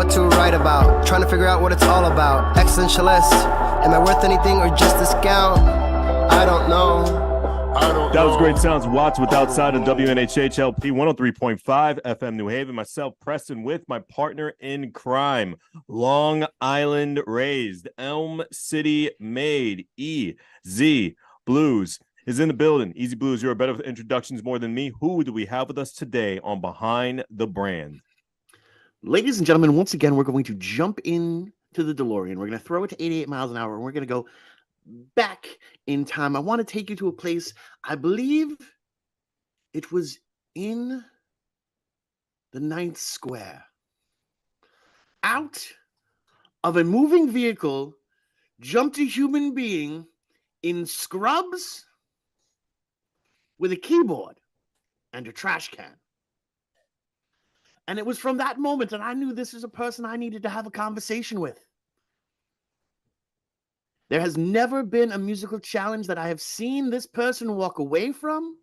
what to write about. Trying to figure out what it's all about. Existentialist. Am I worth anything or just a scout? I don't know. That was great sounds. Watts with Outside on WNHHLP 103.5 FM New Haven. Myself, Preston, with my partner in crime, Long Island raised, Elm City made, EZ BlueZ is in the building. EZ BlueZ, you're better with introductions more than me. Who do we have with us today on Behind the Brand? Ladies and gentlemen, once again, we're going to jump into the DeLorean. We're going to throw it to 88 miles an hour, and we're going to go back in time. I want to take you to a place, I believe it was in the 9th Square. Out of a moving vehicle jumped a human being in scrubs with a keyboard and a trash can. And it was from that moment that I knew this is a person I needed to have a conversation with. There has never been a musical challenge that I have seen this person walk away from.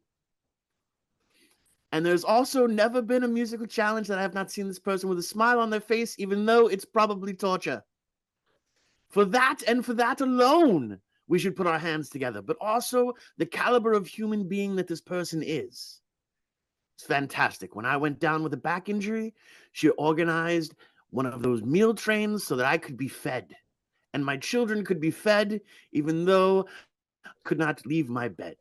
And there's also never been a musical challenge that I have not seen this person with a smile on their face, even though it's probably torture. For that and for that alone, we should put our hands together. But also the caliber of human being that this person is. It's fantastic. When I went down with a back injury, she organized one of those meal trains so that I could be fed. And my children could be fed, even though I could not leave my bed.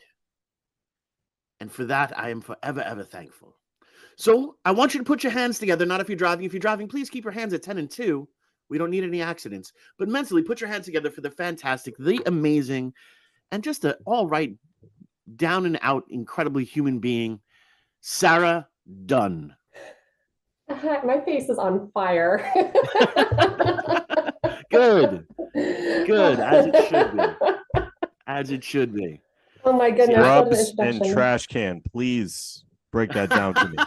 And for that, I am forever, ever thankful. So I want you to put your hands together, not if you're driving. If you're driving, please keep your hands at 10 and 2. We don't need any accidents. But mentally, put your hands together for the fantastic, the amazing, and just an all right, down and out, incredibly human being, Sarah Dunn. My face is on fire. Good. As it should be. As it should be. Oh my goodness. Scrubs and trash can. Please break that down to me.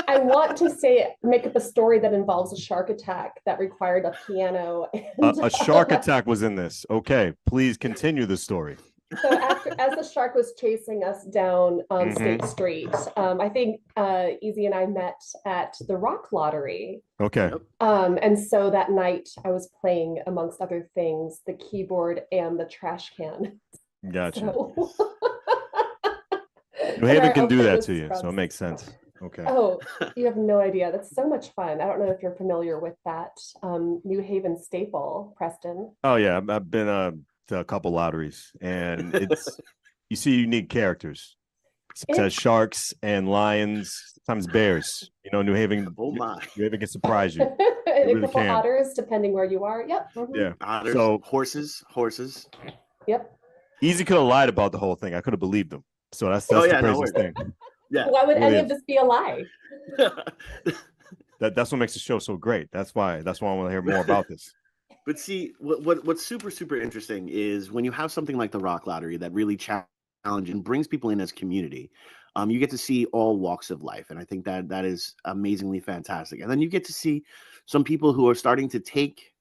I want to make up a story that involves a shark attack that required a piano. And, a shark attack was in this. Okay, please continue the story. So as the shark was chasing us down State Street, I think Easy and I met at the Rock Lottery. Okay. And so that night I was playing, amongst other things, the keyboard and the trash can. Gotcha. So... New Haven can do that to you, so it makes sense. Okay. Oh, you have no idea. That's so much fun. I don't know if you're familiar with that New Haven staple, Preston. Oh yeah, I've been to a couple lotteries, and it's you see unique characters. It says sharks and lions, sometimes bears. You know, New Haven. Oh my! New Haven can surprise you. And really a couple can. otters, depending where you are. Yep. Mm-hmm. Yeah. Otters, so horses. Yep. Easy could have lied about the whole thing. I could have believed him. So that's the craziest thing. Yeah. Why would any of this be a lie? That's what makes the show so great. That's why I want to hear more about this. But see, what's super, super interesting is when you have something like the Rock Lottery that really challenges and brings people in as community, you get to see all walks of life. And I think that is amazingly fantastic. And then you get to see some people who are starting to take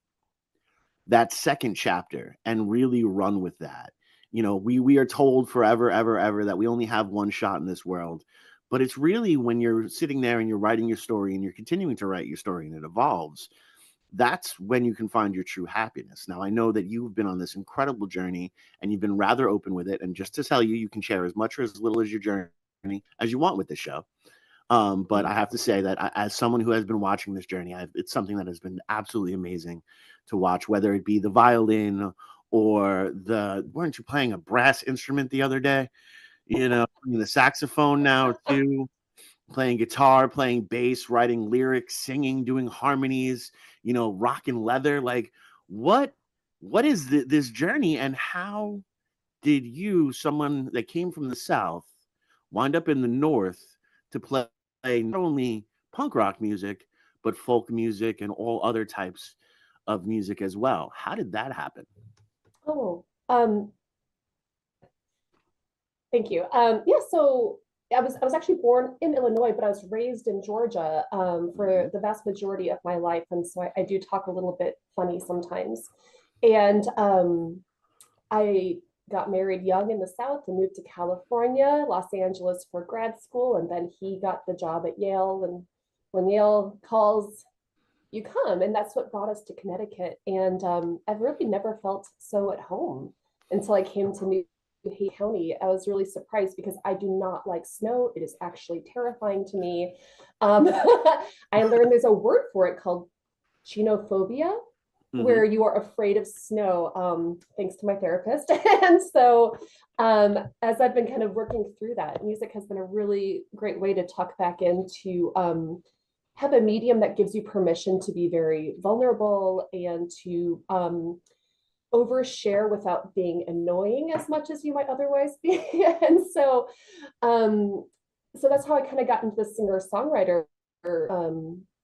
that second chapter and really run with that. You know, we are told forever, ever that we only have one shot in this world. But it's really when you're sitting there and you're writing your story and you're continuing to write your story and it evolves, that's when you can find your true happiness. Now, I know that you've been on this incredible journey and you've been rather open with it. And just to tell you, you can share as much or as little as your journey as you want with the show. But I have to say that as someone who has been watching this journey, it's something that has been absolutely amazing to watch, whether it be the violin or weren't you playing a brass instrument the other day? You know, the saxophone now too, playing guitar, playing bass, writing lyrics, singing, doing harmonies, you know, rock and leather. Like what is this journey, and how did you, someone that came from the South, wind up in the North to play not only punk rock music, but folk music and all other types of music as well? How did that happen? Oh, thank you. Yeah, so I was actually born in Illinois, but I was raised in Georgia for the vast majority of my life, and so I do talk a little bit funny sometimes. And I got married young in the South and moved to California, Los Angeles for grad school, and then he got the job at Yale. And when Yale calls, you come. And that's what brought us to Connecticut. And I've really never felt so at home until I came to New Haven County. I was really surprised because I do not like snow. It is actually terrifying to me. I learned there's a word for it called genophobia, Mm-hmm. where you are afraid of snow, thanks to my therapist. And so, as I've been kind of working through that, music has been a really great way to tuck back into, have a medium that gives you permission to be very vulnerable and to overshare without being annoying as much as you might otherwise be. And um, so that's how I kind of got into the singer songwriter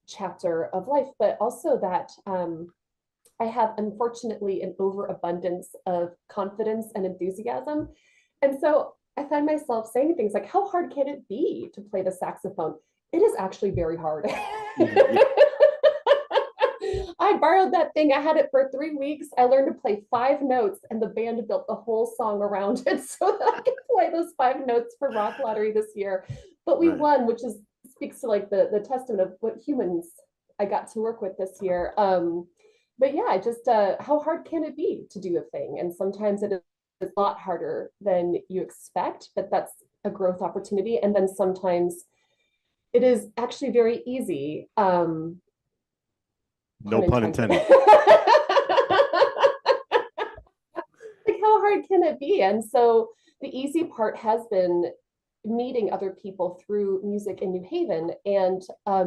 chapter of life, but also that I have, unfortunately, an overabundance of confidence and enthusiasm. And so I find myself saying things like, how hard can it be to play the saxophone? It is actually very hard. Yeah. I borrowed that thing. I had it for 3 weeks. I learned to play 5 notes, and the band built the whole song around it so that I could play those 5 notes for Rock Lottery this year. But we Right. won, which is speaks to like the testament of what humans I got to work with this year. But yeah, just how hard can it be to do a thing? And sometimes it is a lot harder than you expect, but that's a growth opportunity. And then sometimes it is actually very easy. No pun intended. Like, how hard can it be? And so the easy part has been meeting other people through music in New Haven and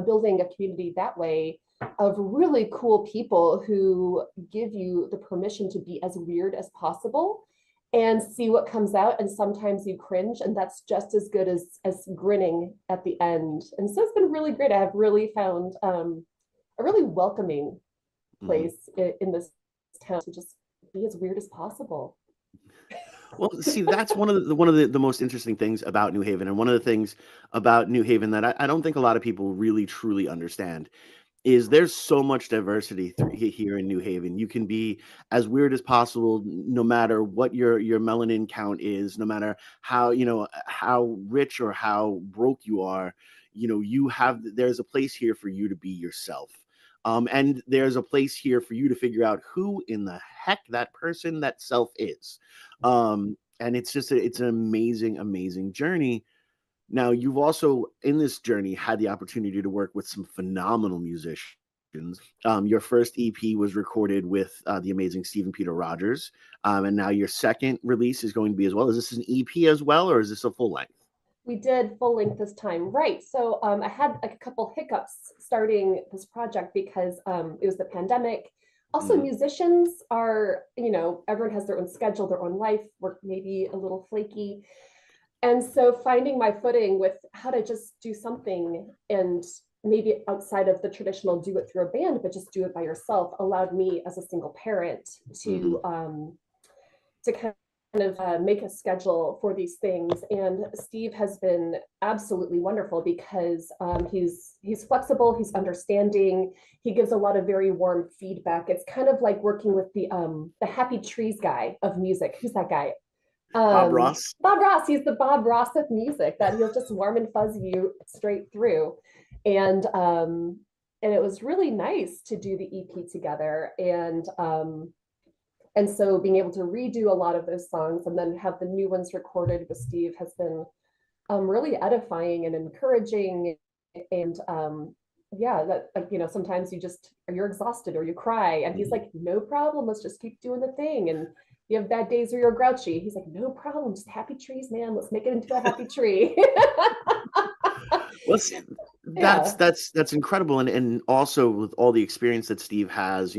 building a community that way of really cool people who give you the permission to be as weird as possible and see what comes out. And sometimes you cringe, and that's just as good as grinning at the end. And so it's been really great. I have really found a really welcoming place in this town to just be as weird as possible. Well, see, that's one of the most interesting things about New Haven, and one of the things about New Haven that I don't think a lot of people really truly understand is there's so much diversity here in New Haven. You can be as weird as possible, no matter what your melanin count is, no matter how how rich or how broke you are. There's a place here for you to be yourself. And there's a place here for you to figure out who in the heck that person, that self is. And it's an amazing, amazing journey. Now, you've also, in this journey, had the opportunity to work with some phenomenal musicians. Your first EP was recorded with the amazing Stephen Peter Rogers, and now your second release is going to be as well. Is this an EP as well, or is this a full length? We did full length this time, right? So I had a couple hiccups starting this project because it was the pandemic. Also, musicians are, everyone has their own schedule, their own life. We're maybe a little flaky. And so finding my footing with how to just do something and maybe outside of the traditional do it through a band, but just do it by yourself allowed me as a single parent to kind of make a schedule for these things. And Steve has been absolutely wonderful because he's flexible, he's understanding, he gives a lot of very warm feedback. It's kind of like working with the Happy Trees guy of music. Who's that guy? Bob Ross. Bob Ross. He's the Bob Ross of music, that he'll just warm and fuzzy you straight through. And it was really nice to do the EP together. And so being able to redo a lot of those songs and then have the new ones recorded with Steve has been really edifying and encouraging. And yeah, that sometimes you're exhausted or you cry, and he's like, no problem, let's just keep doing the thing. And you have bad days where you're grouchy. He's like, no problem, just happy trees, man. Let's make it into a happy tree. Well, that's incredible, and also with all the experience that Steve has,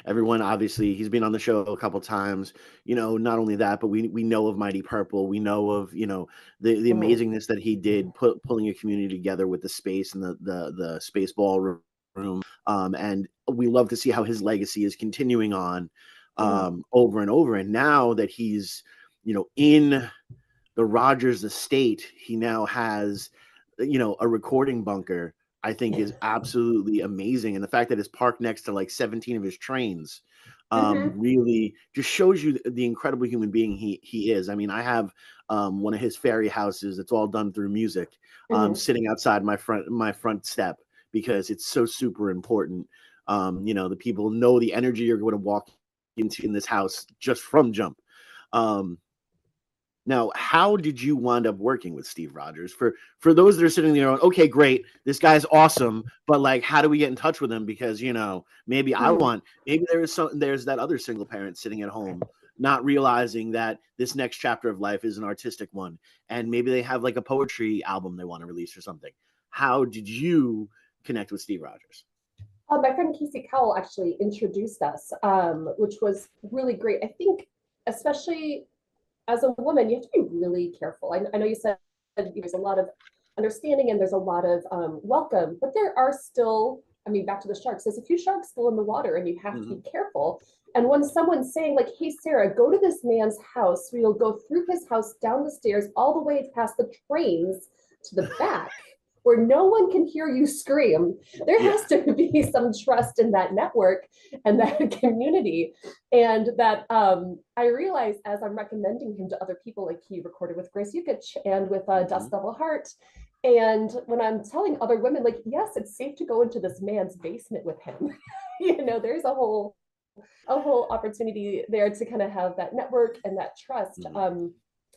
everyone, obviously he's been on the show a couple times. Not only that, but we know of Mighty Purple. We know of the amazingness that he did pulling a community together with the space and the space ballroom. And we love to see how his legacy is continuing on over and over. And now that he's in the Rogers estate, he now has a recording bunker, I think, is absolutely amazing. And the fact that it's parked next to like 17 of his trains really just shows you the incredible human being he is. I mean, I have one of his fairy houses that's all done through music sitting outside my front step because it's so super important. The people know the energy you're going to walk into in this house just from jump. Now, how did you wind up working with Steve Rogers? For those that are sitting there, okay, great, this guy's awesome, but like, how do we get in touch with him? Because maybe there's that other single parent sitting at home, not realizing that this next chapter of life is an artistic one, and maybe they have like a poetry album they want to release or something. How did you connect with Steve Rogers? My friend Casey Cowell actually introduced us, which was really great. I think, especially as a woman, you have to be really careful. I know you said there's a lot of understanding and there's a lot of welcome, but there are still, back to the sharks, there's a few sharks still in the water and you have to be careful. And when someone's saying like, hey, Sarah, go to this man's house, we'll go through his house, down the stairs, all the way past the trains to the back, where no one can hear you scream. There has to be some trust in that network and that community. And that I realize as I'm recommending him to other people, like he recorded with Grace Yukich and with Dust Devil Heart. And when I'm telling other women, like, yes, it's safe to go into this man's basement with him. There's a whole opportunity there to kind of have that network and that trust,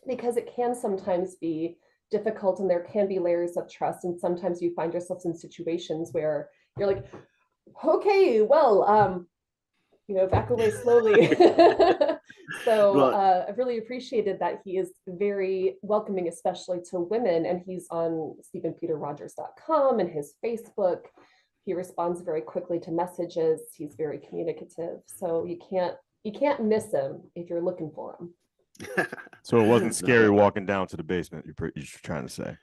because it can sometimes be difficult and there can be layers of trust, and sometimes you find yourselves in situations where you're like, okay, well, back away slowly. So I've really appreciated that he is very welcoming, especially to women, and he's on StephenPeterRogers.com and his Facebook. He responds very quickly to messages. He's very communicative, so you can't miss him if you're looking for him. So it wasn't scary walking down to the basement, you're trying to say?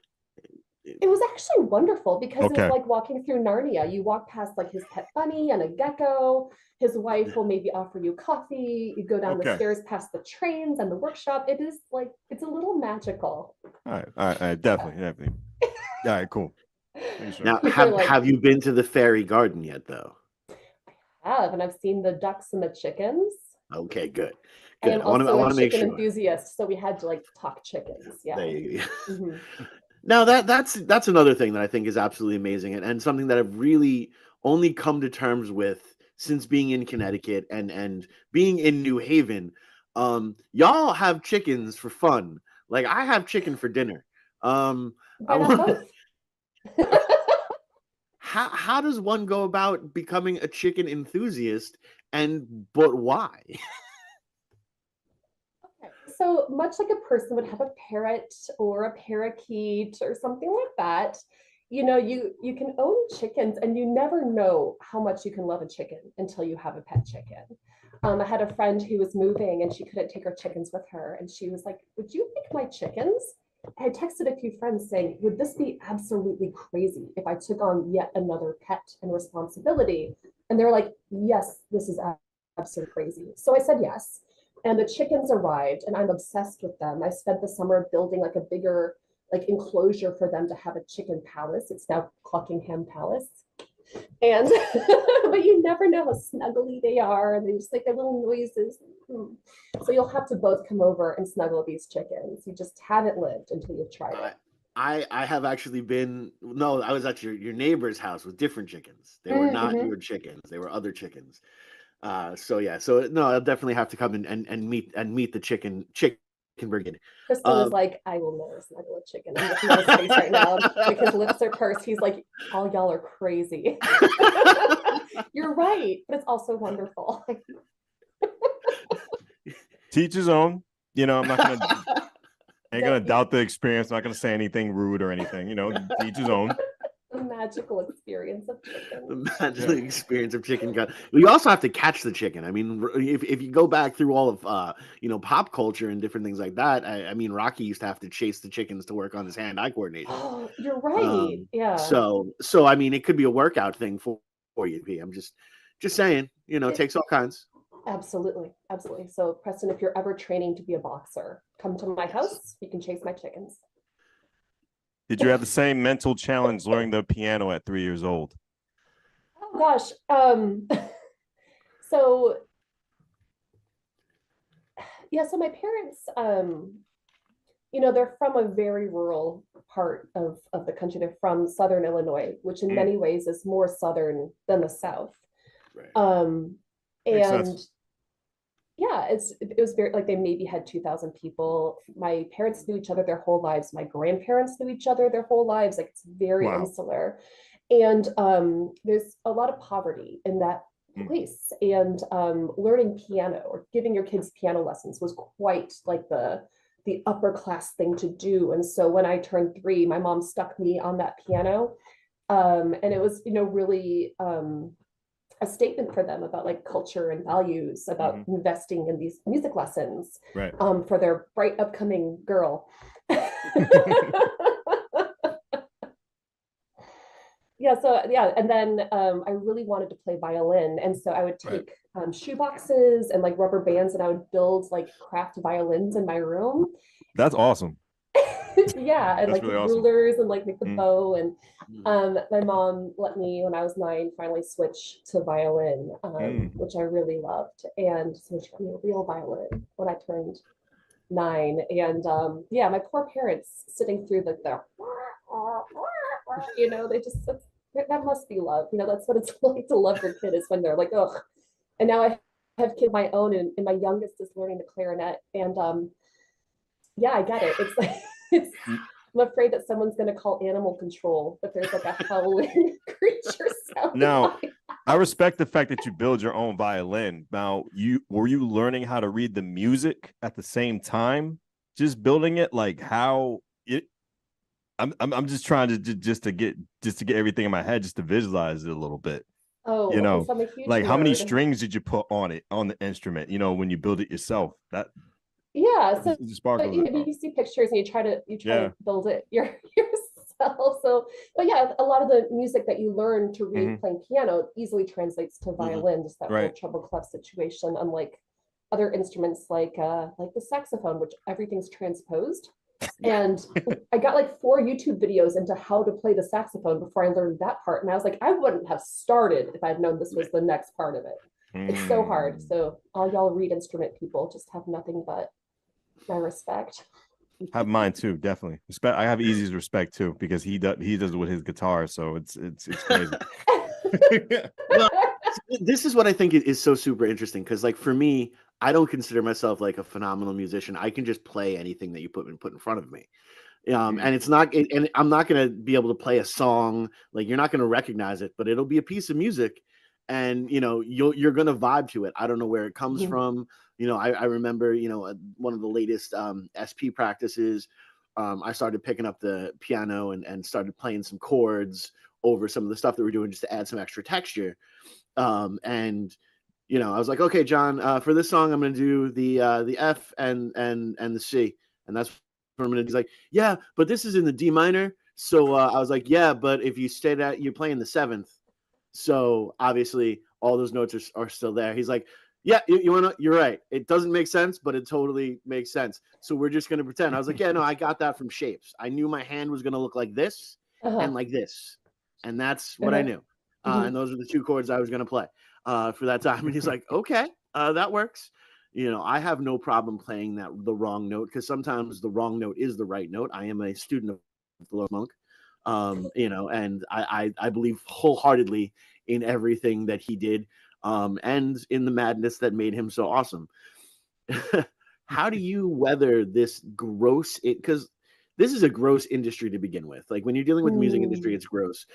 It was actually wonderful because it was like walking through Narnia. You walk past like his pet bunny and a gecko. His wife will maybe offer you coffee. You go down the stairs past the trains and the workshop. It is like, it's a little magical. All right, definitely. All right, cool. Sure. Now, have you been to the fairy garden yet, though? I have, and I've seen the ducks and the chickens. Okay, good. I am also a chicken enthusiast, so we had to like talk chickens. Yeah. There you go. Now that's another thing that I think is absolutely amazing, and something that I've really only come to terms with since being in Connecticut and being in New Haven. Y'all have chickens for fun. Like I have chicken for dinner. How does one go about becoming a chicken enthusiast, but why? So much like a person would have a parrot or a parakeet or something like that, you can own chickens and you never know how much you can love a chicken until you have a pet chicken. I had a friend who was moving and she couldn't take her chickens with her, and she was like, would you like my chickens? I texted a few friends saying, would this be absolutely crazy if I took on yet another pet and responsibility? And they're like, yes, this is absolutely crazy. So I said yes. And the chickens arrived and I'm obsessed with them. I spent the summer building like a bigger like enclosure for them to have a chicken palace. It's now Cluckingham Palace. And but you never know how snuggly they are, and they just like their little noises. So you'll have to both come over and snuggle these chickens. You just haven't lived until you've tried it. I have actually been. No, I was at your neighbor's house with different chickens. They were not your chickens. They were other chickens. So no, I'll definitely have to come and meet the chicken brigade. Kristen is like, I will never snuggle a chicken. I'm looking at his face right now. Like his lips are pursed. He's like, all y'all are crazy. You're right, but it's also wonderful. Teach his own. I'm not gonna doubt the experience. I'm not gonna say anything rude or anything. Teach his own. The magical experience of chicken. The magical experience of chicken gun. You also have to catch the chicken. I mean, if you go back through all of pop culture and different things like that, I mean, Rocky used to have to chase the chickens to work on his hand-eye coordination. Oh, you're right. Yeah. So I mean, it could be a workout thing for you. I'm just saying, it takes all kinds. Absolutely. So Preston, if you're ever training to be a boxer, come to my house. You can chase my chickens. Did you have the same mental challenge learning the piano at 3 years old? Oh gosh. So my parents, they're from a very rural part of the country. They're from Southern Illinois, which in many ways is more Southern than the South. Right. Makes And sense. yeah, it was very like they maybe had 2,000 people. My parents knew each other their whole lives. My grandparents knew each other their whole lives. Like it's very Wow. insular. And there's a lot of poverty in that Mm. place. And learning piano or giving your kids piano lessons was quite like the upper class thing to do. And so when I turned 3, my mom stuck me on that piano. And it was, really a statement for them about like culture and values, about Mhm. investing in these music lessons Right. for their bright upcoming girl. Yeah, so yeah, and then I really wanted to play violin, and so I would Right. take shoe boxes and like rubber bands, and I would build like craft violins in my room. That's awesome. Yeah, and That's like really with awesome. rulers and like make the Mm. bow. And Mm. my mom let me, when I was 9, finally switch to violin, Mm. which I really loved. And so she got me a real violin when I turned 9. And yeah, my poor parents sitting through the they just that must be love. That's what it's like to love your kid, is when they're like, oh. And now I have kids of my own, and my youngest is learning the clarinet. And yeah, I get it. It's like it's I'm afraid that someone's going to call animal control, that there's like a howling creature sounding Now, like. I respect the fact that you build your own violin. Now, were you learning how to read the music at the same time, just building it? Like how it? I'm just trying to get everything in my head, just to visualize it a little bit. Oh, You okay. know, So I'm a huge like how many nerd. strings did you put on the instrument? When you build it yourself, that Yeah. So just sparkles it. you see pictures and you try to Yeah. build it yourself. So, but yeah, a lot of the music that you learn to read Hmm. playing piano easily translates to Mhm. violin, just that whole Right. treble clef situation, unlike other instruments like the saxophone, which everything's transposed. Yeah. And I got like 4 YouTube videos into how to play the saxophone before I learned that part. And I was like, I wouldn't have started if I'd known this was Right. the next part of it. It's so hard. Mm. So all y'all reed instrument people just have nothing but my respect. Have mine too, definitely. Respect. I have Easy's respect too, because he does it with his guitar, so it's crazy. Well, this is what I think is so super interesting, because like for me, I don't consider myself like a phenomenal musician. I can just play anything that you put in front of me. Mm. And it's not, and I'm not going to be able to play a song. Like you're not going to recognize it, but it'll be a piece of music, and you're going to vibe to it. I don't know where it comes from. I remember, one of the latest SP practices. I started picking up the piano and started playing some chords over some of the stuff that we're doing, just to add some extra texture. And I was like, okay, John, for this song, I'm going to do the F and the C, and that's what I'm going to do. He's like, yeah, but this is in the D minor. So I was like, yeah, but if you stay that, you're playing the 7th. So obviously, all those notes are still there. He's like, yeah, you're right. It doesn't make sense, but it totally makes sense. So we're just going to pretend. I was like, yeah, no, I got that from shapes. I knew my hand was going to look like this and Uh-huh. like this, and that's what I Uh-huh. knew. And Mhm. those are the 2 chords I was going to play for that time. And he's like, okay, that works. I have no problem playing the wrong note, because sometimes the wrong note is the right note. I am a student of the Low Monk, and I believe wholeheartedly in everything that he did, and in the madness that made him so awesome. How do you weather this gross? Because this is a gross industry to begin with. Like when you're dealing with the music industry, Mm. it's gross.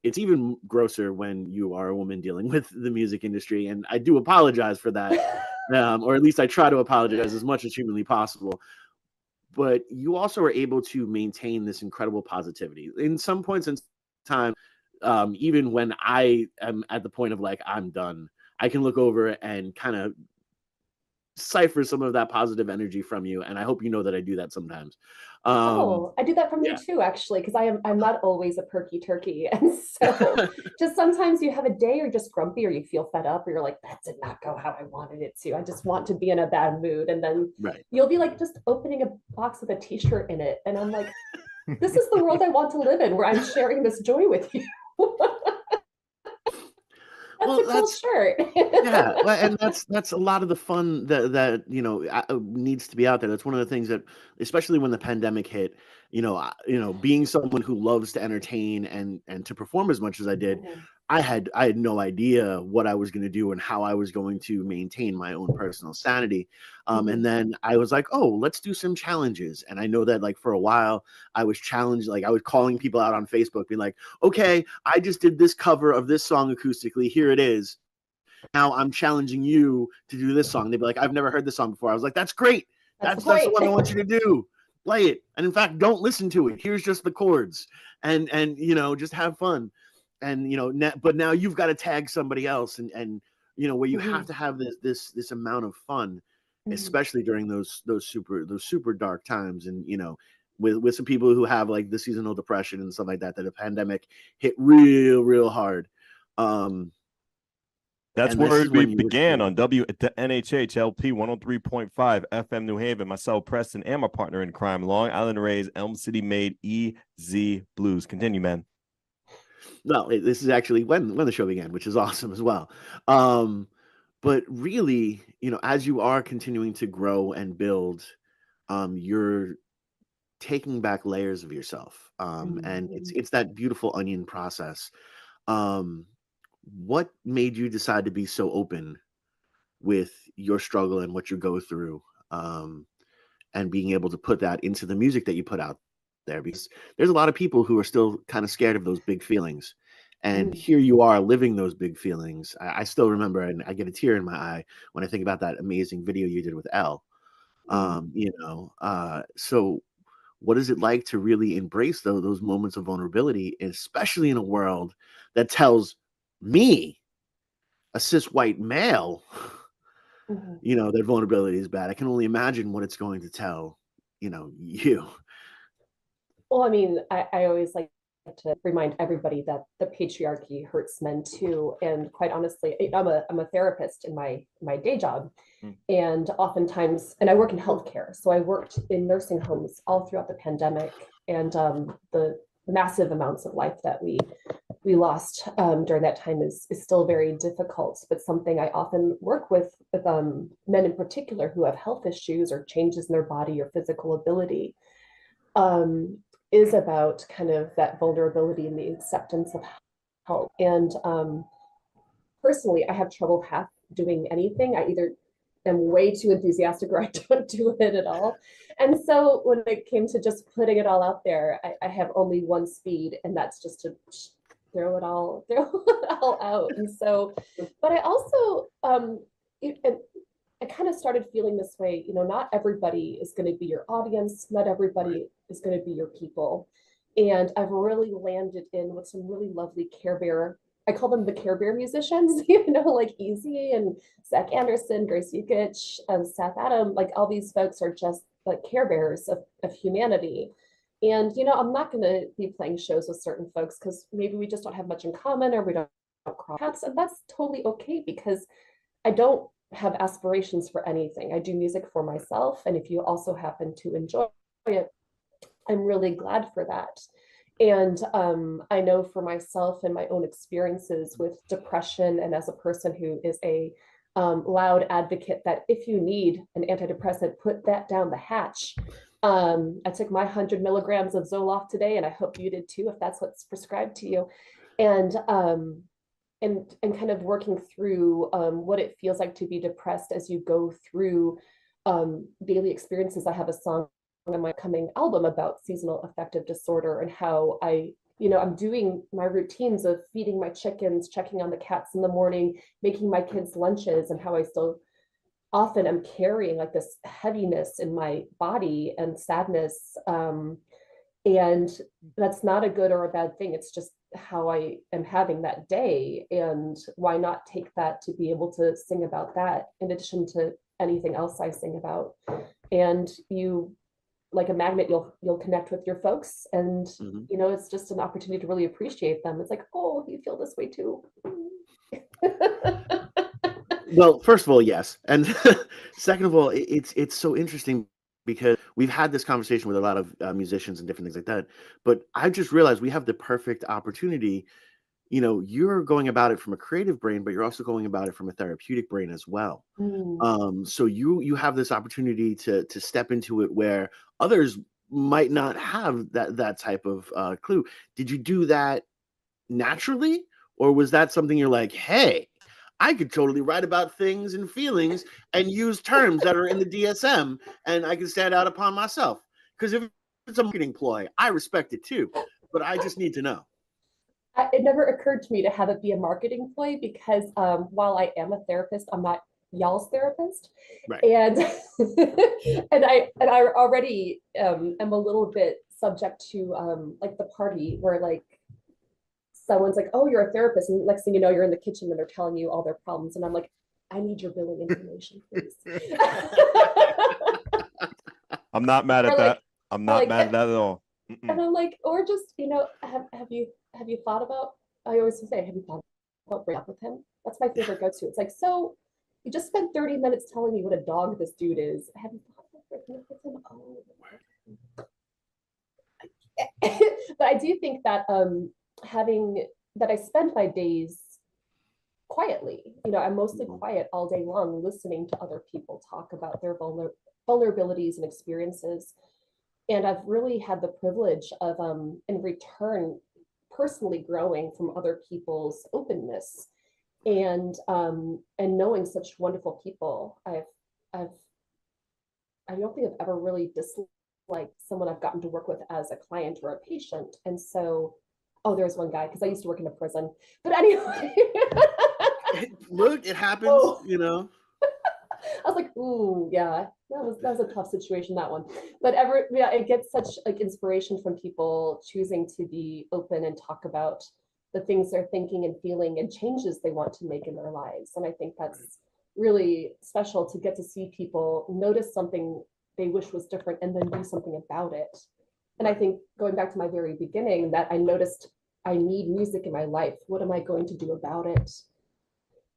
It's even grosser when you are a woman dealing with the music industry, and I do apologize for that, or at least I try to apologize as much as humanly possible. But you also are able to maintain this incredible positivity in some points in time. Even when I am at the point of like I'm done, I can look over and kind of cipher some of that positive energy from you, and I hope you know that I do that sometimes. Oh, I do that from you Yeah. too, actually, because I'm not always a perky turkey. And so just sometimes you have a day you're just grumpy, or you feel fed up, or you're like, that did not go how I wanted it to. I just want to be in a bad mood. And then Right. you'll be like just opening a box with a t-shirt in it. And I'm like, this is the world I want to live in, where I'm sharing this joy with you. That's Well, a cool that's shirt. yeah, well, and that's a lot of the fun that needs to be out there. That's one of the things that, especially when the pandemic hit, being someone who loves to entertain and to perform as much as I did, I had no idea what I was going to do and how I was going to maintain my own personal sanity. And then I was like, oh, let's do some challenges. And I know that like for a while I was challenged, like I was calling people out on Facebook, being like, okay, I just did this cover of this song acoustically. Here it is. Now I'm challenging you to do this song. They'd be like, I've never heard this song before. I was like, that's great. That's That's the the one I point. want you to do. Play it. And in fact, don't listen to it. Here's just the chords. And just have fun. And but now you've got to tag somebody else, and where you have to have this amount of fun, especially during those super dark times, and with some people who have like the seasonal depression and stuff like that the pandemic hit real hard. That's And this where is we when you began would on the NHHLP 103.5 FM New Haven. Myself, Preston, and my partner in crime, Long Island Rays, Elm City made EZ Blues. Continue, man. No, this is actually when the show began, which is awesome as well. But really, as you are continuing to grow and build, you're taking back layers of yourself, and it's that beautiful onion process. What made you decide to be so open with your struggle and what you go through, and being able to put that into the music that you put out there? Because there's a lot of people who are still kind of scared of those big feelings, and here you are living those big feelings. I still remember, and I get a tear in my eye when I think about that amazing video you did with Elle. So what is it like to really embrace those moments of vulnerability, especially in a world that tells me, a cis white male, that vulnerability is bad? I can only imagine what it's going to tell, you. Well, I mean, I always like to remind everybody that the patriarchy hurts men too. And quite honestly, I'm a therapist in my day job. And oftentimes, and I work in healthcare. So I worked in nursing homes all throughout the pandemic, and the massive amounts of life that we lost during that time is still very difficult, but something I often work with men in particular who have health issues or changes in their body or physical ability, is about kind of that vulnerability and the acceptance of help. And personally, I have trouble half doing anything. I either am way too enthusiastic or I don't do it at all. And so when it came to just putting it all out there, I have only one speed, and that's just to throw it all out. And so, but I also I kind of started feeling this way, not everybody is going to be your audience, not everybody is going to be your people. And I've really landed in with some really lovely Care Bear. I call them the Care Bear musicians, like Easy and Zach Anderson, Grace Yukich, and Seth Adam. Like all these folks are just like Care Bears of humanity. And, I'm not going to be playing shows with certain folks because maybe we just don't have much in common, or we don't cross paths. And that's totally okay, because I don't have aspirations for anything. I do music for myself. And if you also happen to enjoy it, I'm really glad for that. And I know for myself and my own experiences with depression, and as a person who is a loud advocate that if you need an antidepressant, put that down the hatch. I took my 100 milligrams of Zoloft today, and I hope you did too, if that's what's prescribed to you. And kind of working through what it feels like to be depressed as you go through daily experiences. I have a song on my coming album about seasonal affective disorder, and how I'm doing my routines of feeding my chickens, checking on the cats in the morning, making my kids lunches, and how I still often am carrying like this heaviness in my body and sadness. And that's not a good or a bad thing. It's just how I am having that day. And why not take that to be able to sing about that in addition to anything else I sing about? And you, like a magnet, you'll connect with your folks, and it's just an opportunity to really appreciate them. It's like, oh, you feel this way too. Well, first of all, yes, and second of all, it's so interesting because we've had this conversation with a lot of musicians and different things like that. But I just realized we have the perfect opportunity. You're going about it from a creative brain, but you're also going about it from a therapeutic brain as well. So you have this opportunity to step into it where others might not have that type of clue. Did you do that naturally, Or was that something you're like, hey, I could totally write about things and feelings and use terms that are in the DSM and I can stand out upon myself? Because if it's a marketing ploy, I respect it too, but I just need to know. It never occurred to me to have it be a marketing ploy because while I am a therapist, I'm not y'all's therapist, Right. and and I already am a little bit subject to like the party where like someone's like, "Oh, you're a therapist," and next thing you know, you're in the kitchen and they're telling you all their problems, and I'm like, "I need your billing information, please." I'm not mad at that. I'm not mad at that at all. And I'm like, or just, have you thought about, I always say, have you thought about breaking up with him? That's my favorite go-to. It's like, so you just spent 30 minutes telling me what a dog this dude is. Have you thought about breaking up with him? Oh. But I do think that having that I spend my days quietly. I'm mostly quiet all day long, listening to other people talk about their vulnerabilities and experiences. And I've really had the privilege of, in return, personally growing from other people's openness and knowing such wonderful people. I've I don't think I've ever really disliked someone I've gotten to work with as a client or a patient. And so, oh, there's one guy because I used to work in a prison. But anyway, Look, it happens, I was like, ooh, yeah, that was a tough situation, that one. But it gets such like inspiration from people choosing to be open and talk about the things they're thinking and feeling and changes they want to make in their lives. And I think that's really special to get to see people notice something they wish was different and then do something about it. And I think going back to my very beginning, that I noticed I need music in my life. What am I going to do about it?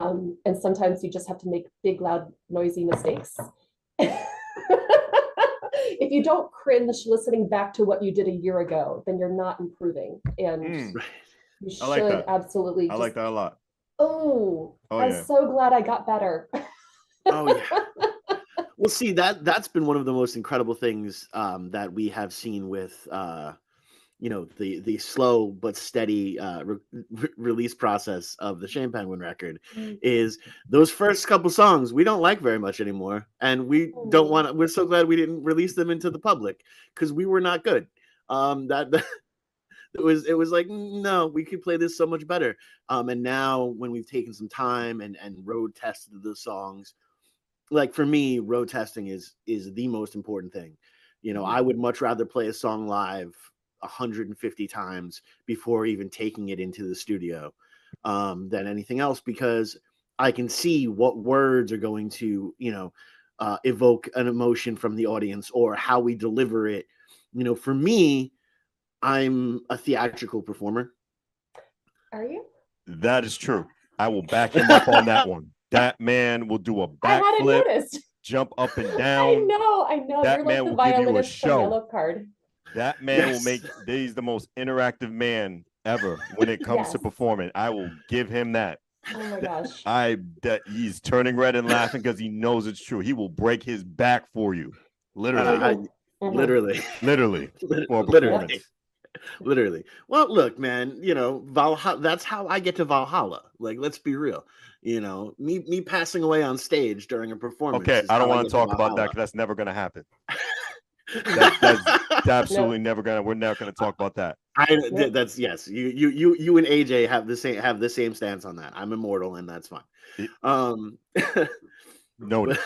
And sometimes you just have to make big, loud, noisy mistakes. If you don't cringe listening back to what you did a year ago, then you're not improving. And you should absolutely. I like that a lot. Oh, I'm so glad I got better. Oh yeah. Well, see, that's been one of the most incredible things that we have seen with the slow but steady release process of the Shane Penguin record is those first couple songs we don't like very much anymore, and we're so glad we didn't release them into the public because we were not good. It was like, no, we could play this so much better. And now when we've taken some time and road tested the songs, like for me, road testing is the most important thing. I would much rather play a song live 150 times before even taking it into the studio than anything else, because I can see what words are going to evoke an emotion from the audience or how we deliver it. For me, I'm a theatrical performer. Are you? That is true. I will back him up on that one. That man will do a backflip, jump up and down. I know. That You're man like the will give you a violinist from show. Yellow Card. That man will make. He's the most interactive man ever when it comes to performing. I will give him that. Oh my gosh. That he's turning red and laughing because he knows it's true. He will break his back for you. Literally. Literally. For a performance. Literally. Well, look, man, Valhalla, that's how I get to Valhalla. Like, let's be real. Me passing away on stage during a performance. Okay, I don't want to talk about that because that's never going to happen. That's absolutely never gonna. We're not gonna talk about that. That's yes. You and AJ have the same stance on that. I'm immortal, and that's fine. Noted.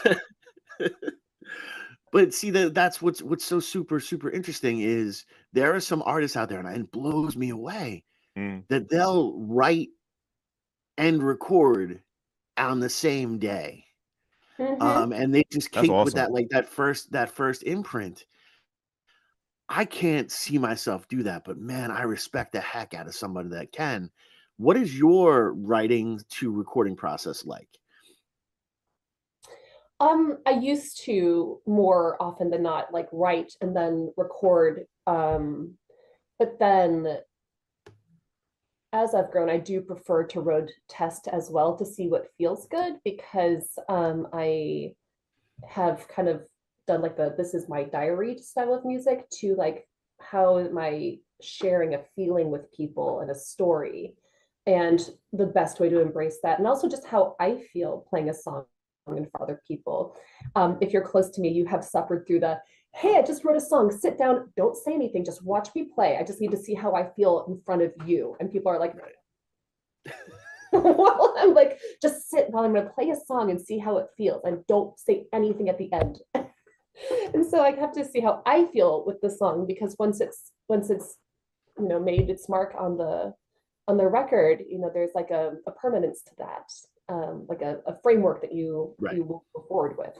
But see, that's what's so super super interesting is there are some artists out there, and it blows me away that they'll write and record on the same day. And they just keep with that, like that first imprint. I can't see myself do that, but man, I respect the heck out of somebody that can. What is your writing to recording process like? I used to more often than not like write and then record. But then as I've grown, I do prefer to road test as well to see what feels good, because I have kind of done like this is my diary style of music to like how am I sharing a feeling with people and a story. and the best way to embrace that, and also just how I feel playing a song in front of other people. If you're close to me, you have suffered through the, hey, I just wrote a song, sit down, don't say anything, just watch me play. I just need to see how I feel in front of you. And people are like, well, I'm like, just sit while I'm going to play a song and see how it feels. And don't say anything at the end. And so I have to see how I feel with the song, because once it's made its mark on the record, there's like a permanence to that, like a framework that you will go forward with.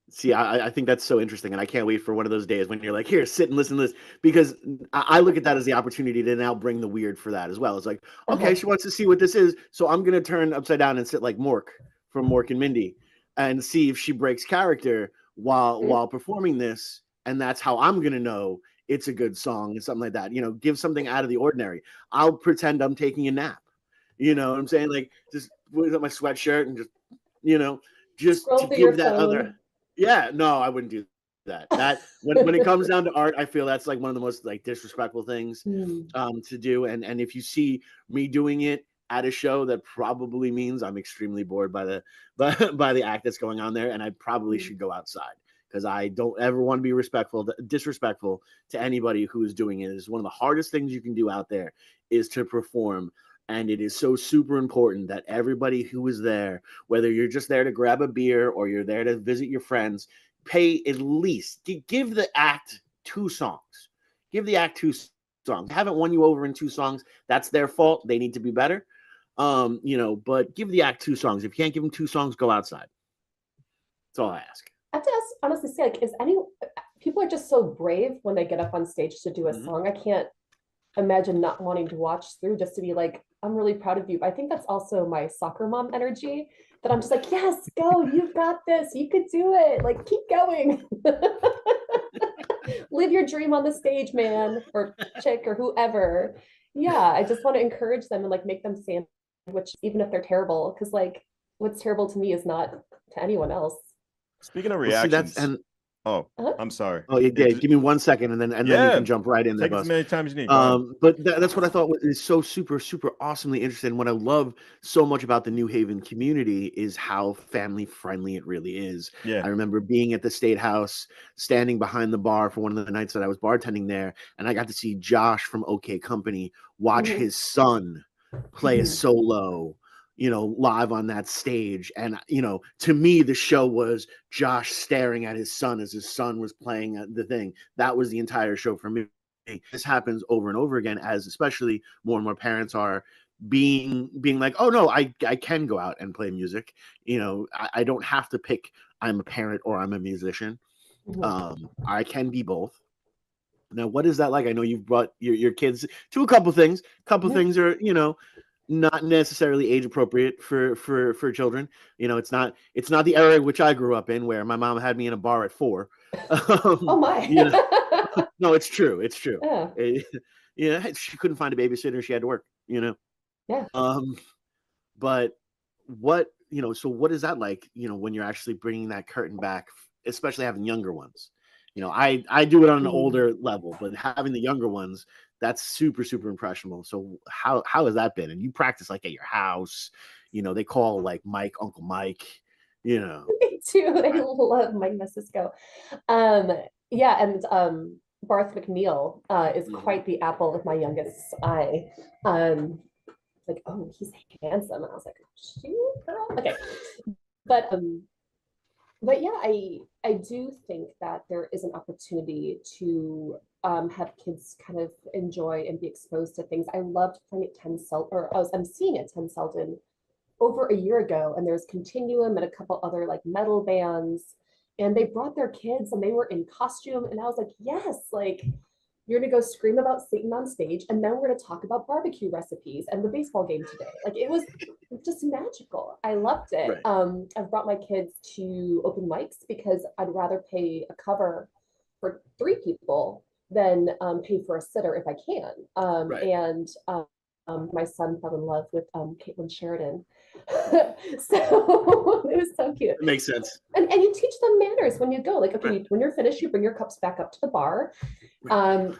See, I think that's so interesting, and I can't wait for one of those days when you're like, here, sit and listen to this, because I look at that as the opportunity to now bring the weird for that as well. It's like, okay, she wants to see what this is, so I'm going to turn upside down and sit like Mork from Mork and Mindy and see if she breaks character while performing this, and that's how I'm going to know it's a good song and something like that. Give something out of the ordinary. I'll pretend I'm taking a nap. You know what I'm saying? Like, just put up my sweatshirt and just Scroll to through your give that phone. other. Yeah, no, I wouldn't do that. That when it comes down to art, I feel that's like one of the most like disrespectful things to do. And if you see me doing it at a show, that probably means I'm extremely bored by the act that's going on there, and I probably should go outside, because I don't ever want to be disrespectful to anybody who is doing it. It's one of the hardest things you can do out there is to perform. And it is so super important that everybody who is there, whether you're just there to grab a beer or you're there to visit your friends, pay at least, give the act 2 songs. Give the act 2 songs. They haven't won you over in 2 songs. That's their fault. They need to be better. But give the act 2 songs. If you can't give them 2 songs, go outside. That's all I ask. I have to honestly say, like, people are just so brave when they get up on stage to do a song. I can't imagine not wanting to watch through just to be like, I'm really proud of you. But I think that's also my soccer mom energy, that I'm just like, yes, go, you've got this, you could do it, like, keep going. Live your dream on the stage, man, or chick, or whoever. Yeah, I just want to encourage them and like make them sandwich, even if they're terrible, because like what's terrible to me is not to anyone else. Speaking of reactions, Uh-huh. I'm sorry. Oh, yeah, give me 1 second, and then you can jump right in there, Take as many times as you need. But that's what I thought is so super, super awesomely interesting. What I love so much about the New Haven community is how family friendly it really is. Yeah. I remember being at the State House, standing behind the bar for one of the nights that I was bartending there, and I got to see Josh from OK Company watch his son play a solo, live on that stage. And, to me, the show was Josh staring at his son as his son was playing the thing. That was the entire show for me. This happens over and over again, as especially more and more parents are being like, oh no, I can go out and play music. I don't have to pick I'm a parent or I'm a musician. I can be both. Now, what is that like? I know you've brought your kids to a couple things. Things are, not necessarily age appropriate for children. It's not the era which I grew up in, where my mom had me in a bar at 4. Oh my. No, it's true. It's true. Yeah. She couldn't find a babysitter. She had to work. Yeah. But what so what is that like? When you're actually bringing that curtain back, especially having younger ones. I do it on an older level, but having the younger ones, that's super, super impressionable. So how has that been? And you practice like at your house, they call like Mike, Uncle Mike, Me too. I love Mike Messisko. Yeah, and Barth McNeil is quite the apple of my youngest's eye. Like, oh, he's handsome. And I was like, shoot, girl. Okay. But yeah, I do think that there is an opportunity to have kids kind of enjoy and be exposed to things. I loved playing at 10 Selden, I'm seeing at 10 Selden over a year ago, and there's Continuum and a couple other like metal bands, and they brought their kids and they were in costume, and I was like, yes, like, you're gonna go scream about Satan on stage, and then we're gonna talk about barbecue recipes and the baseball game today. Like, it was just magical. I loved it. Right. I've brought my kids to open mics because I'd rather pay a cover for 3 people than pay for a sitter if I can. Right. And my son fell in love with Caitlin Sheridan. So it was so cute. It makes sense. And you teach them manners when you go. Like, okay, Right. when you're finished, you bring your cups back up to the bar, and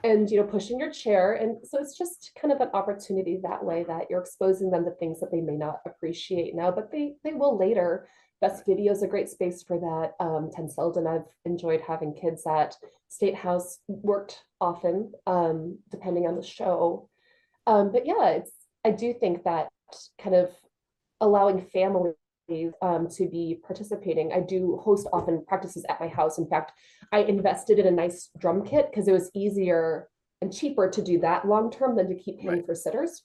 push in your chair. And so it's just kind of an opportunity that way that you're exposing them to things that they may not appreciate now, but they will later. Best Video is a great space for that. Ten Selden, I've enjoyed having kids at State House, worked often, depending on the show. But yeah, I do think that kind of allowing families to be participating. I do host often practices at my house. In fact, I invested in a nice drum kit because it was easier and cheaper to do that long term than to keep paying for sitters.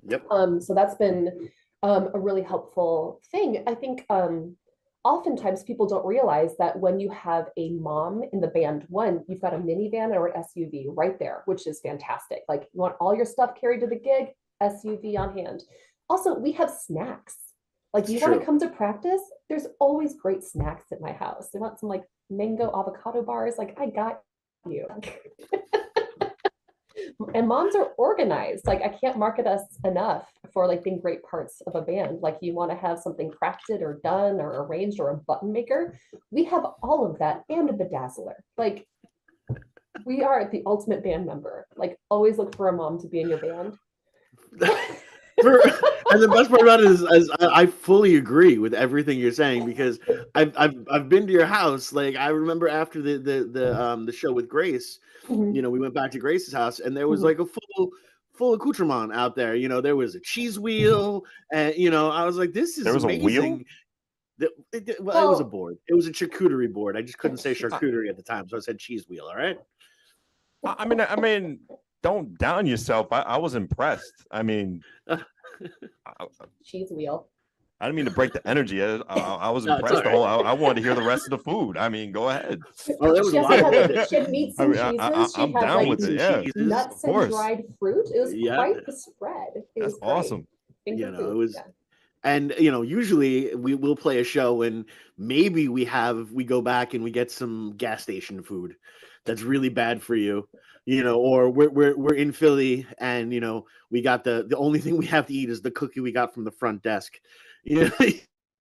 Yep. So that's been a really helpful thing. I think oftentimes people don't realize that when you have a mom in the band, one, you've got a minivan or an SUV right there, which is fantastic. Like, you want all your stuff carried to the gig, SUV on hand. Also, we have snacks. Like, you want to come to practice, there's always great snacks at my house. They want some like mango avocado bars. Like, I got you. And moms are organized. Like, I can't market us enough for like being great parts of a band. Like, you want to have something crafted or done or arranged or a button maker. We have all of that and a bedazzler. Like, we are the ultimate band member. Like, always look for a mom to be in your band. And the best part about it is I fully agree with everything you're saying, because I've been to your house. Like, I remember after the show with Grace, Mhm. we went back to Grace's house, and there was like a full accoutrement out there. There was a cheese wheel, and I was like, this is There was a wheel? amazing. It was a board. It was a charcuterie board. I just couldn't say charcuterie at the time, so I said cheese wheel. All right. I mean, don't down yourself. I was impressed. I mean, Cheese wheel. I didn't mean to break the energy. I was No, it's impressed. all right. I wanted to hear the rest of the food. I mean, go ahead. Oh, there was She a lot also of had, she had meats I and mean, cheeses. She I'm had down like with it. Yeah, nuts of and course. dried fruit. It was Yeah. quite the spread. It That's was great. awesome. Finger It food. was. Yeah. And usually we will play a show and maybe we go back and we get some gas station food that's really bad for you, or we're in Philly and we got the only thing we have to eat is the cookie we got from the front desk,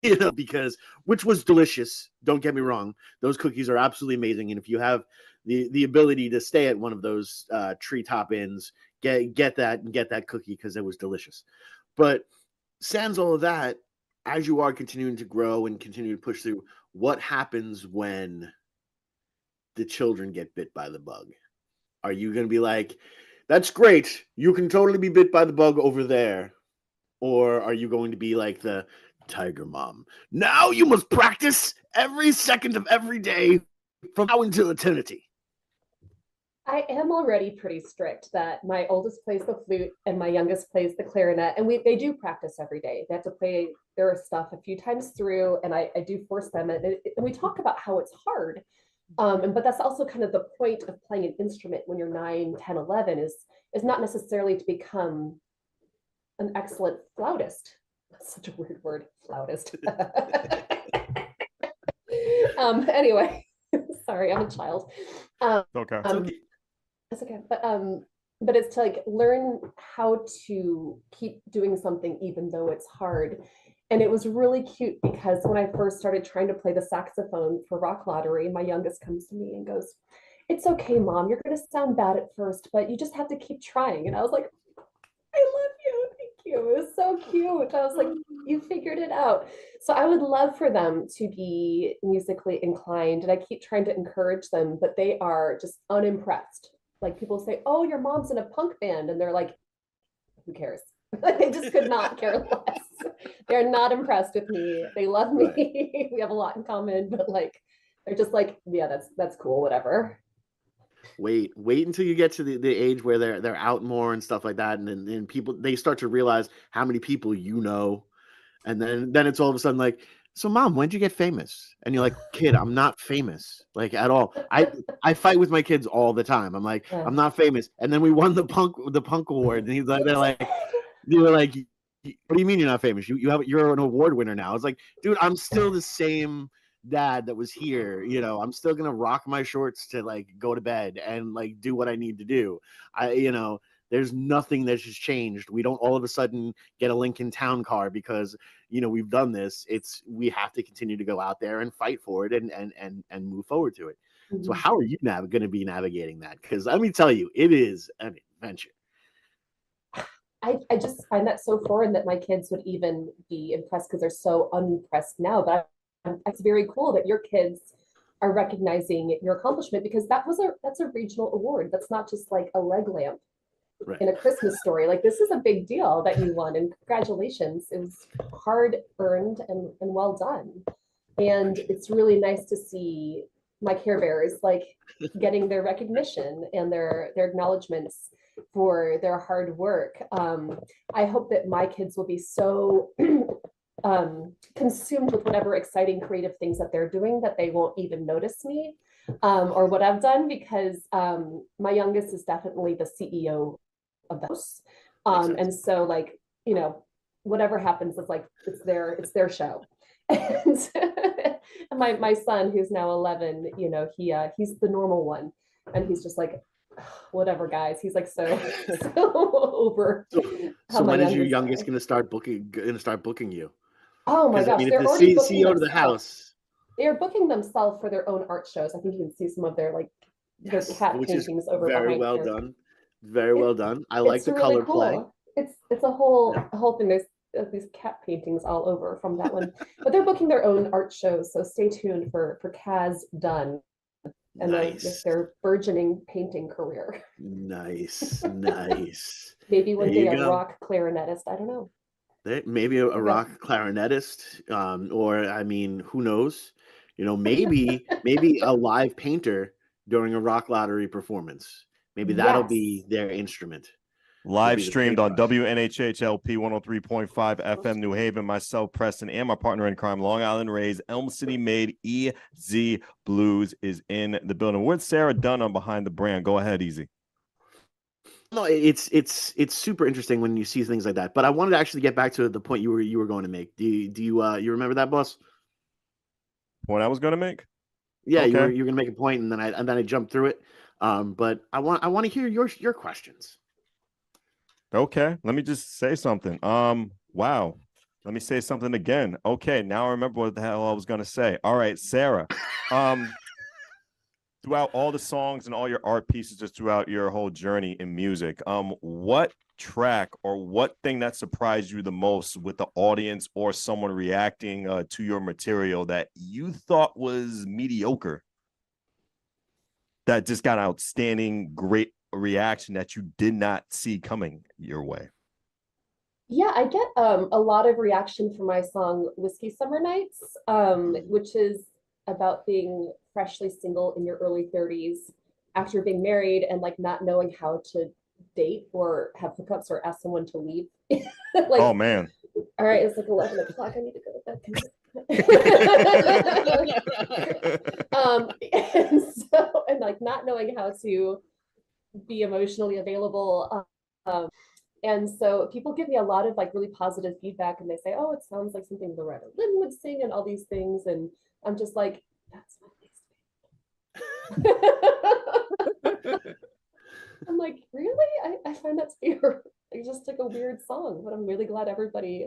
because which was delicious. Don't get me wrong; those cookies are absolutely amazing. And if you have the ability to stay at one of those treetop inns, get that cookie because it was delicious. But sans all of that, as you are continuing to grow and continue to push through, what happens when the children get bit by the bug? Are you going to be like, that's great, you can totally be bit by the bug over there? Or are you going to be like the tiger mom? Now you must practice every second of every day from now until eternity. I am already pretty strict that my oldest plays the flute and my youngest plays the clarinet, and they do practice every day. They have to play their stuff a few times through, and I do force them. And we talk about how it's hard, but that's also kind of the point of playing an instrument when you're 9, 10, 11 is not necessarily to become an excellent flautist. That's such a weird word, flautist. Anyway, sorry, I'm a child. Okay. It's okay, but it's to like learn how to keep doing something even though it's hard. And it was really cute because when I first started trying to play the saxophone for Rock Lottery, my youngest comes to me and goes, "It's okay, Mom, you're going to sound bad at first, but you just have to keep trying." And I was like, "I love you, thank you." It was so cute. I was like, "You figured it out." So I would love for them to be musically inclined, and I keep trying to encourage them, but they are just unimpressed. Like, people say, "Oh, your mom's in a punk band," and they're like, "Who cares?" They just could not care less. They're not impressed with me. They love me. Right. We have a lot in common, but like, they're just like, "Yeah, that's cool, whatever." Wait until you get to the age where they're out more and stuff like that, and then people, they start to realize how many people and then it's all of a sudden like, "So Mom, when did you get famous?" And you're like, "Kid, I'm not famous, like, at all." I fight with my kids all the time. I'm like, "I'm not famous." And then we won the punk award, and they're like, "What do you mean you're not famous? You're an award winner now." It's like, dude, I'm still the same dad that was here. I'm still gonna rock my shorts to like go to bed and like do what I need to do. There's nothing that's just changed. We don't all of a sudden get a Lincoln Town car because we've done this. We have to continue to go out there and fight for it and move forward to it. Mm-hmm. So how are you going to be navigating that? Because let me tell you, it is an adventure. I just find that so foreign that my kids would even be impressed because they're so unimpressed now. But it's very cool that your kids are recognizing your accomplishment, because that's a regional award. That's not just like a leg lamp in a Christmas story. Like, this is a big deal that you won, and congratulations. It was hard earned and well done. And it's really nice to see my Care Bears like getting their recognition and their acknowledgments for their hard work. I hope that my kids will be so consumed with whatever exciting creative things that they're doing that they won't even notice me or what I've done, because my youngest is definitely the CEO of the house. And so, like, whatever happens, it's like it's their show. And my son, who's now 11, he's the normal one, and he's just like, whatever, guys. He's like so over. So when is your youngest going to start booking you? Oh my gosh, they're already the CEO of the house. They're booking themselves for their own art shows. I think you can see some of their their cat paintings over very well done. Very well done. I like the really color play. It's a whole thing. There's these cat paintings all over from that one. But they're booking their own art shows, so stay tuned for Kaz Dunn and their burgeoning painting career. Nice. Maybe one day a rock clarinetist. I don't know. Maybe a rock clarinetist, or who knows? Maybe a live painter during a rock lottery performance. Maybe that'll be their instrument. Live streamed on WNHHLP 103.5 FM New Haven. Myself, Preston, and my partner in crime, Long Island Rays, Elm City made EZ BlueZ is in the building with Sarah Dunn on Behind the Brand. Go ahead, Easy. No, it's super interesting when you see things like that. But I wanted to actually get back to the point you were going to make. Do you remember that, boss? Point I was going to make? Yeah, okay. you were going to make a point, and then I jumped through it. But I want to hear your questions. Okay, let me just say something. Wow. Let me say something again. Okay, now I remember what the hell I was going to say. All right, Sarah. Throughout all the songs and all your art pieces, just throughout your whole journey in music, what track or what thing that surprised you the most with the audience or someone reacting to your material that you thought was mediocre, that just got outstanding, great reaction that you did not see coming your way? Yeah, I get a lot of reaction for my song Whiskey Summer Nights, which is about being freshly single in your early 30s after being married and like not knowing how to date or have hookups or ask someone to leave. Oh man. All right, it's like 11 o'clock. I need to go to bed. And like not knowing how to be emotionally available. And so people give me a lot of like really positive feedback, and they say, oh, it sounds like something Loretta Lynn would sing and all these things. And I'm just like, that's my least. I'm like, really? I find that to be just like a weird song, but I'm really glad everybody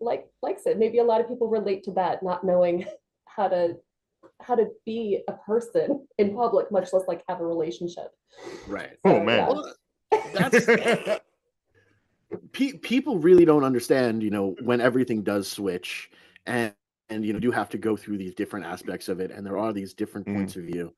likes it. Maybe a lot of people relate to that, not knowing how to be a person in public, much less like have a relationship. Right. So, oh man. Yeah. Well, that's people really don't understand, when everything does switch and you do have to go through these different aspects of it, and there are these different points of view.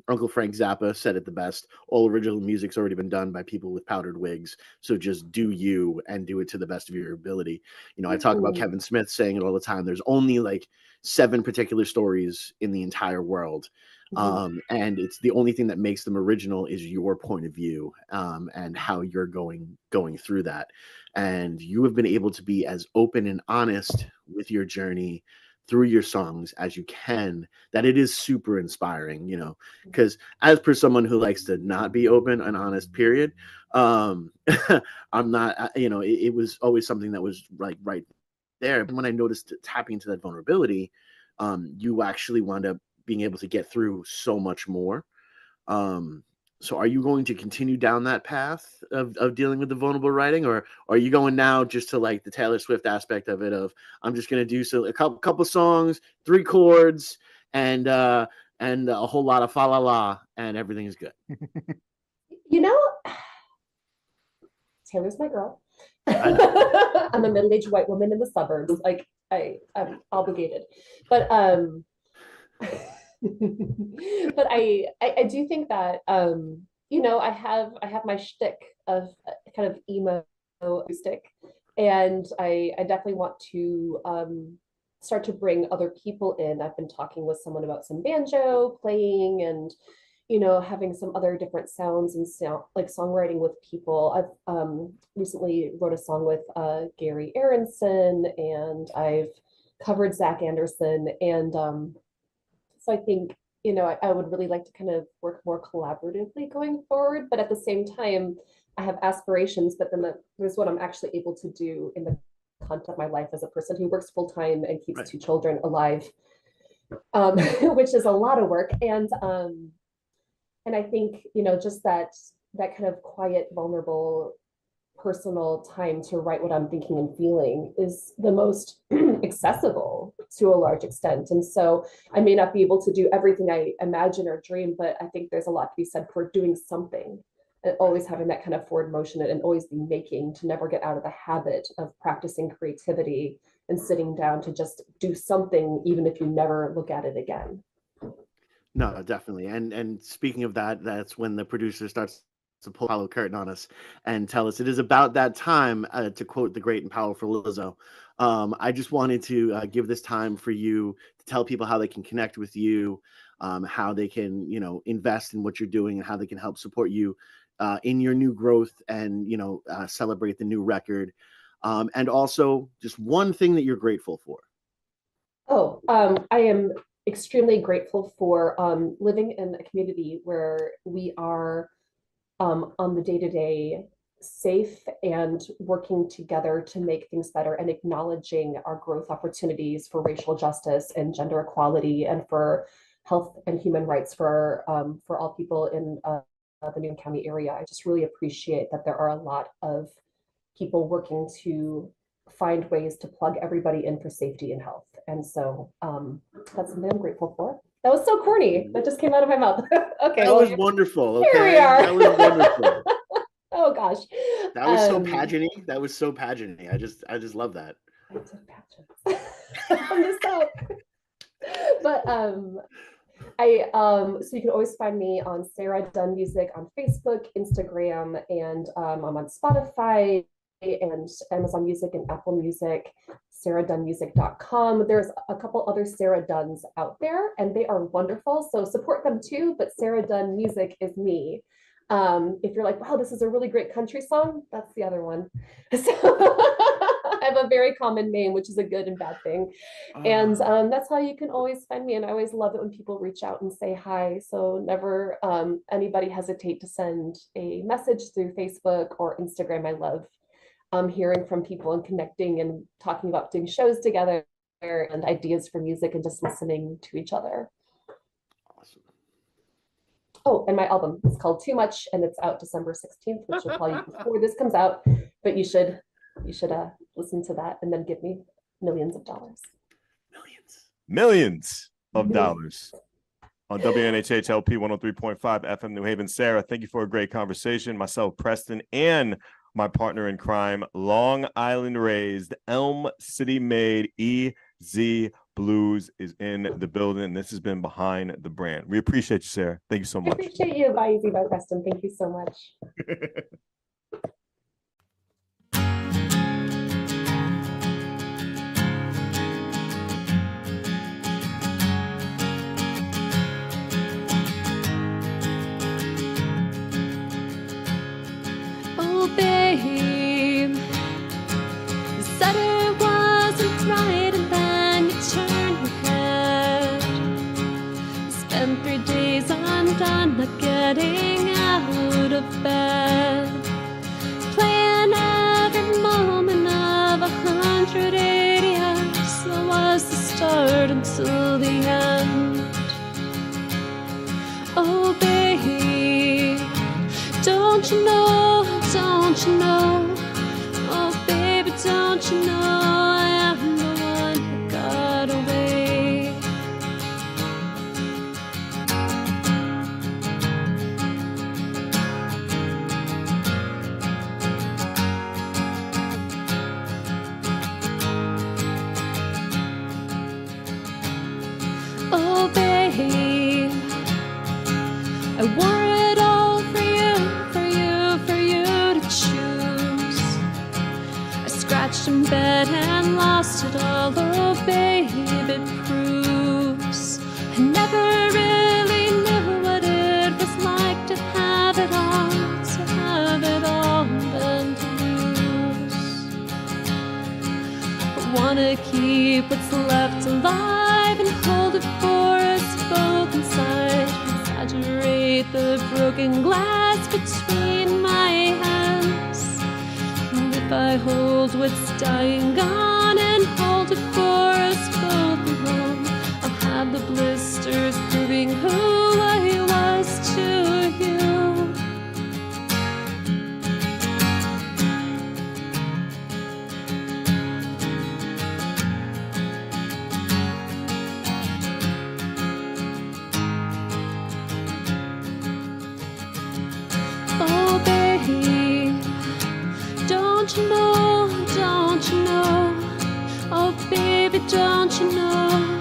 Uncle Frank Zappa said it the best: all original music's already been done by people with powdered wigs, so just do you and do it to the best of your ability. I talk about Kevin Smith saying it all the time. There's only like 7 particular stories in the entire world. And it's the only thing that makes them original is your point of view, and how you're going through that. And you have been able to be as open and honest with your journey through your songs as you can, that it is super inspiring, because as per someone who likes to not be open and honest, period, I'm not, it was always something that was like right there. But when I noticed tapping into that vulnerability, you actually wound up being able to get through so much more. So are you going to continue down that path of dealing with the vulnerable writing, or are you going now just to like the Taylor Swift aspect of it of I'm just going to do a couple songs, 3 chords, and a whole lot of fa la la, and everything is good? You know, Taylor's my girl. I'm a middle-aged white woman in the suburbs. Like I'm obligated, but but I do think that I have my shtick of kind of emo acoustic, and I definitely want to start to bring other people in. I've been talking with someone about some banjo playing and having some other different sounds and sound like songwriting with people. I've recently wrote a song with Gary Aronson, and I've covered Zach Anderson, and so I think, I would really like to kind of work more collaboratively going forward. But at the same time, I have aspirations, but then there's what I'm actually able to do in the context of my life as a person who works full time and keeps 2 children alive, which is a lot of work. And I think, just that kind of quiet, vulnerable, personal time to write what I'm thinking and feeling is the most accessible to a large extent. And so I may not be able to do everything I imagine or dream, but I think there's a lot to be said for doing something and always having that kind of forward motion and always be making, to never get out of the habit of practicing creativity and sitting down to just do something, even if you never look at it again. No, definitely. And speaking of that, that's when the producer starts to pull Hollow curtain on us and tell us it is about that time, to quote the great and powerful Lizzo. I just wanted to give this time for you to tell people how they can connect with you, how they can, invest in what you're doing, and how they can help support you in your new growth and, celebrate the new record. And also just one thing that you're grateful for. I am extremely grateful for living in a community where we are on the day-to-day safe and working together to make things better and acknowledging our growth opportunities for racial justice and gender equality and for health and human rights for all people in the Newton County area. I just really appreciate that there are a lot of people working to find ways to plug everybody in for safety and health. And so that's something I'm grateful for. That was so corny. That just came out of my mouth. Okay. That was wonderful. Okay. Here we are. That was wonderful. Oh gosh. That was so pageant-y. That was so pageant-y. I just love that. I took pageants from the South. But so you can always find me on Sarah Dunn Music on Facebook, Instagram, and I'm on Spotify and Amazon Music and Apple Music, sarahdunnmusic.com. There's a couple other Sarah Dunns out there, and they are wonderful. So support them too, but Sarah Dunn Music is me. If you're like, wow, this is a really great country song, that's the other one. So I have a very common name, which is a good and bad thing. And that's how you can always find me. And I always love it when people reach out and say hi. So never anybody hesitate to send a message through Facebook or Instagram. I love hearing from people and connecting and talking about doing shows together and ideas for music and just listening to each other. Awesome. Oh, and my album is called Too Much, and it's out December 16th, which will probably be before this comes out, but you should listen to that and then give me millions of dollars. Millions of dollars on WNHHLP 103.5 FM New Haven. Sarah, thank you for a great conversation. Myself, Preston, and my partner in crime, Long Island raised, Elm City made, EZ BlueZ is in the building. This has been Behind the Brand. We appreciate you, Sarah. Thank you so much. I appreciate you. Bye, EZ, bye, Preston. Thank you so much. Oh, babe, you said it wasn't right, and then you turned your head. Spent 3 days undone, not getting out of bed, playing every moment of 180 hours. That was the start until the end. Oh, babe, don't you know, don't you know? Oh, baby, don't you know I am the one who got away? Oh, babe, I wore it all for you, for you, for you to choose. I scratched in bed and lost it all. Oh, babe, it proves I never really knew what it was like to have it all, to have it all and to lose. I wanna keep what's left alive and hold it for us both inside. Exaggerate the broken glass between my hands. And if I hold what's dying gone and hold it for us both alone, I'll have the blisters proving who I was to you. Oh, babe, don't you know, don't you know? Oh, baby, don't you know?